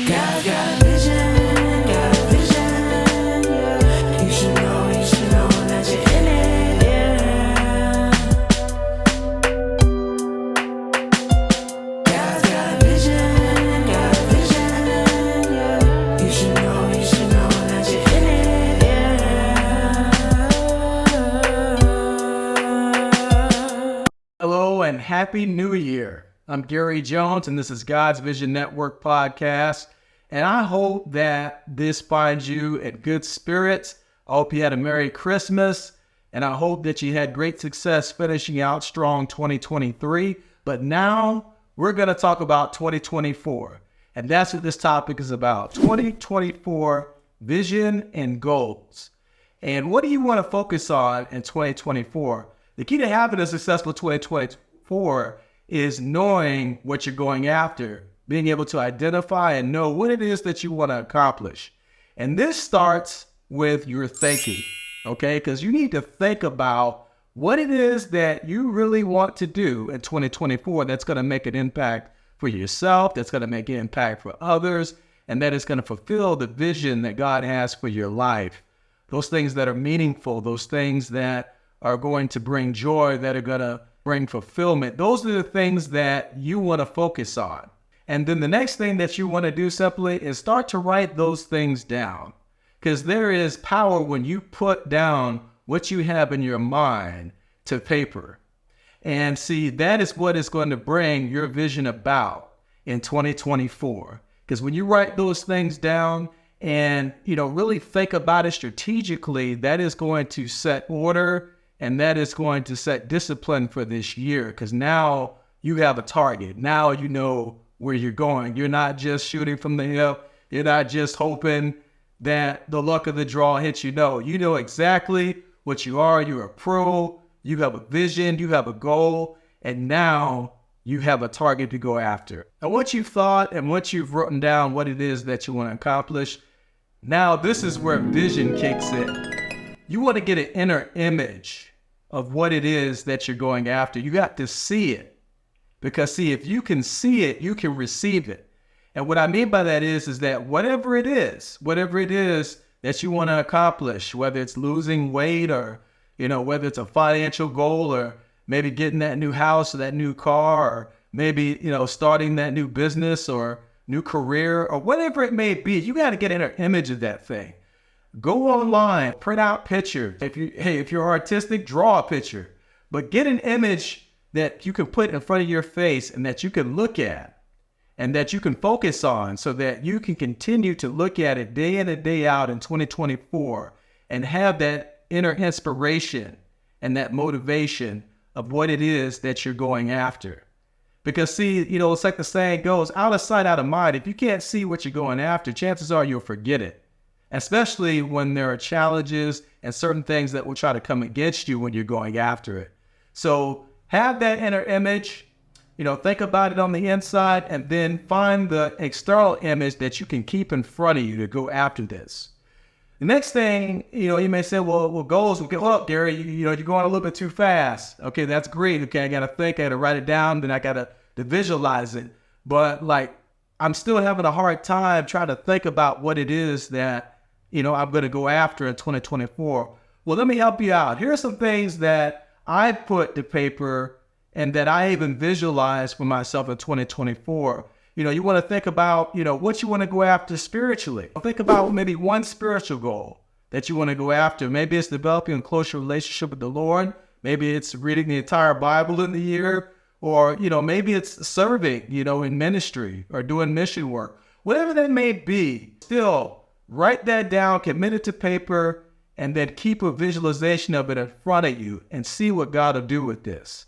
God's got a vision, yeah. You should know that you're in it, yeah. God's got a vision, yeah. You should know that you're in it, yeah. Hello and Happy New Year. I'm Gary Jones and this is God's Vision Network podcast. And I hope that this finds you in good spirits. I hope you had a Merry Christmas. And I hope that you had great success finishing out strong 2023. But now we're going to talk about 2024. And that's what this topic is about. 2024 vision and goals. And what do you want to focus on in 2024? The key to having a successful 2024 is knowing what you're going after, being able to identify and know what it is that you want to accomplish. And this starts with your thinking, okay? Because you need to think about what it is that you really want to do in 2024 that's going to make an impact for yourself, that's going to make an impact for others, and that is going to fulfill the vision that God has for your life. Those things that are meaningful, those things that are going to bring joy, that are going to bring fulfillment. Those are the things that you want to focus on. And then the next thing that you want to do simply is start to write those things down. Because there is power when you put down what you have in your mind to paper. And see, that is what is going to bring your vision about in 2024. Because when you write those things down and, really think about it strategically, that is going to set order. And that is going to set discipline for this year because now you have a target. Now you know where you're going. You're not just shooting from the hip. You're not just hoping that the luck of the draw hits you. No, you know exactly what you are. You're a pro. You have a vision. You have a goal. And now you have a target to go after. And once you've thought and once you've written down what it is that you want to accomplish, now this is where vision kicks in. You want to get an inner image of what it is that you're going after. You got to see it. Because see, if you can see it, you can receive it. And what I mean by that is that whatever it is that you want to accomplish, whether it's losing weight or, whether it's a financial goal or maybe getting that new house or that new car or maybe, starting that new business or new career or whatever it may be, you got to get an inner image of that thing. Go online, print out pictures. If you're artistic, draw a picture. But get an image that you can put in front of your face and that you can look at and that you can focus on so that you can continue to look at it day in and day out in 2024 and have that inner inspiration and that motivation of what it is that you're going after. Because see, it's like the saying goes, out of sight, out of mind. If you can't see what you're going after, chances are you'll forget it. Especially when there are challenges and certain things that will try to come against you when you're going after it. So have that inner image, think about it on the inside, and then find the external image that you can keep in front of you to go after this. The next thing, you may say, well, goals, hold up, Gary, you're going a little bit too fast. Okay, that's great. Okay, I got to think, I got to write it down, then I got to visualize it. But I'm still having a hard time trying to think about what it is that I'm going to go after in 2024. Well, let me help you out. Here are some things that I put to paper and that I even visualized for myself in 2024. You want to think about, what you want to go after spiritually. Think about maybe one spiritual goal that you want to go after. Maybe it's developing a closer relationship with the Lord. Maybe it's reading the entire Bible in the year. Or, maybe it's serving, in ministry or doing mission work. Whatever that may be, still, write that down, commit it to paper, and then keep a visualization of it in front of you and see what God will do with this.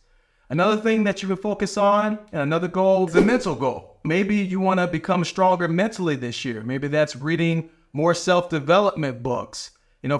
Another thing that you can focus on, and another goal, is a mental goal. Maybe you want to become stronger mentally this year. Maybe that's reading more self-development books.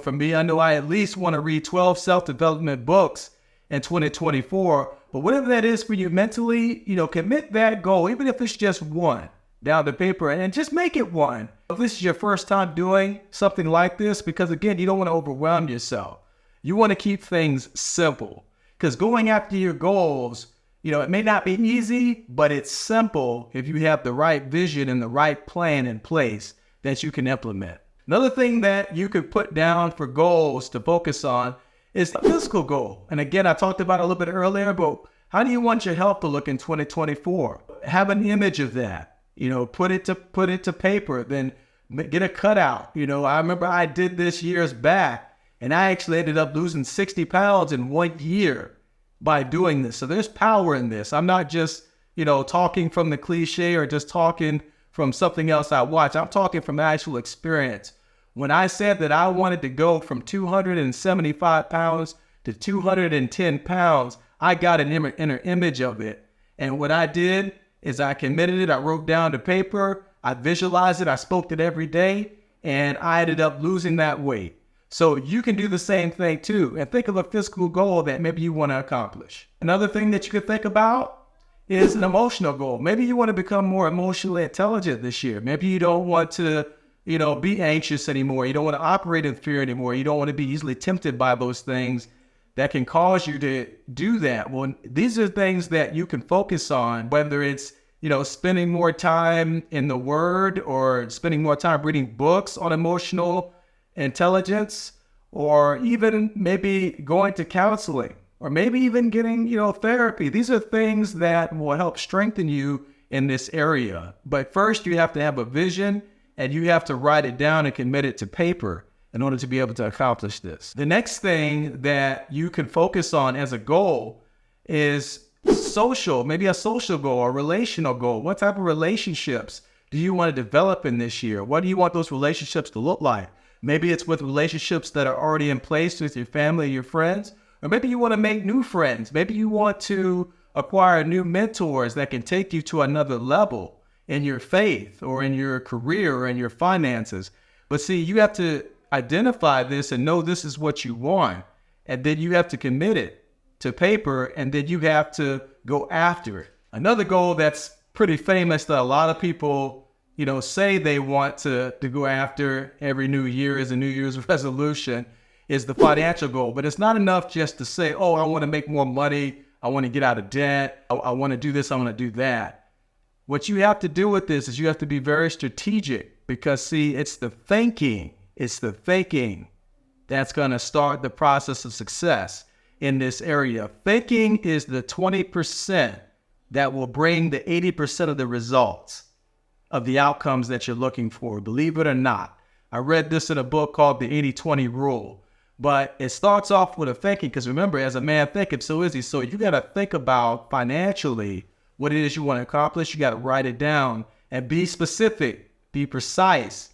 For me, I know I at least want to read 12 self-development books in 2024. But whatever that is for you mentally, commit that goal, even if it's just one, down the paper, and just make it one. If this is your first time doing something like this, because again, you don't want to overwhelm yourself. You want to keep things simple, because going after your goals, it may not be easy, but it's simple if you have the right vision and the right plan in place that you can implement. Another thing that you could put down for goals to focus on is the physical goal. And again, I talked about it a little bit earlier, but how do you want your health to look in 2024? Have an image of that, put it to paper, then get a cutout. I remember I did this years back, and I actually ended up losing 60 pounds in 1 year by doing this. So there's power in this. I'm not just, talking from the cliche or just talking from something else I watched. I'm talking from actual experience. When I said that I wanted to go from 275 pounds to 210 pounds, I got an inner image of it. And what I did is I committed it. I wrote down the paper. I visualized it. I spoke it every day. And I ended up losing that weight. So you can do the same thing too. And think of a physical goal that maybe you want to accomplish. Another thing that you could think about is an emotional goal. Maybe you want to become more emotionally intelligent this year. Maybe you don't want to, be anxious anymore. You don't want to operate in fear anymore. You don't want to be easily tempted by those things that can cause you to do that. Well, these are things that you can focus on, whether it's, spending more time in the Word or spending more time reading books on emotional intelligence, or even maybe going to counseling, or maybe even getting, therapy. These are things that will help strengthen you in this area. But first, you have to have a vision, and you have to write it down and commit it to paper in order to be able to accomplish this. The next thing that you can focus on as a goal is maybe a social goal or relational goal. What type of relationships do you want to develop in this year? What do you want those relationships to look like? Maybe it's with relationships that are already in place with your family, your friends, or maybe you want to make new friends. Maybe you want to acquire new mentors that can take you to another level in your faith or in your career or in your finances. But see, you have to identify this and know this is what you want. And then you have to commit it to paper, and then you have to go after it. Another goal that's pretty famous that a lot of people, say they want to go after every new year as a New Year's resolution is the financial goal. But it's not enough just to say, oh, I want to make more money. I want to get out of debt. I want to do this. I want to do that. What you have to do with this is you have to be very strategic, because see, it's the thinking that's going to start the process of success in this area. Thinking is the 20% that will bring the 80% of the results of the outcomes that you're looking for. Believe it or not. I read this in a book called the 80-20 Rule. But it starts off with a thinking, because remember, as a man thinketh, so is he. So you got to think about financially what it is you want to accomplish. You got to write it down and be specific, be precise.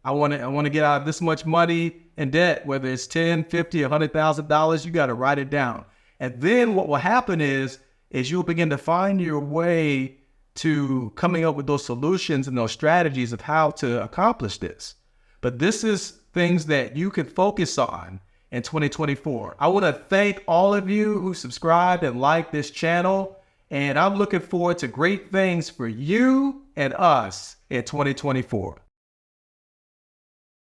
I want to get out of this much money in debt, whether it's $10, $50, $100,000. You got to write it down. And then what will happen is you'll begin to find your way to coming up with those solutions and those strategies of how to accomplish this. But this is things that you can focus on in 2024. I want to thank all of you who subscribed and liked this channel, and I'm looking forward to great things for you and us in 2024.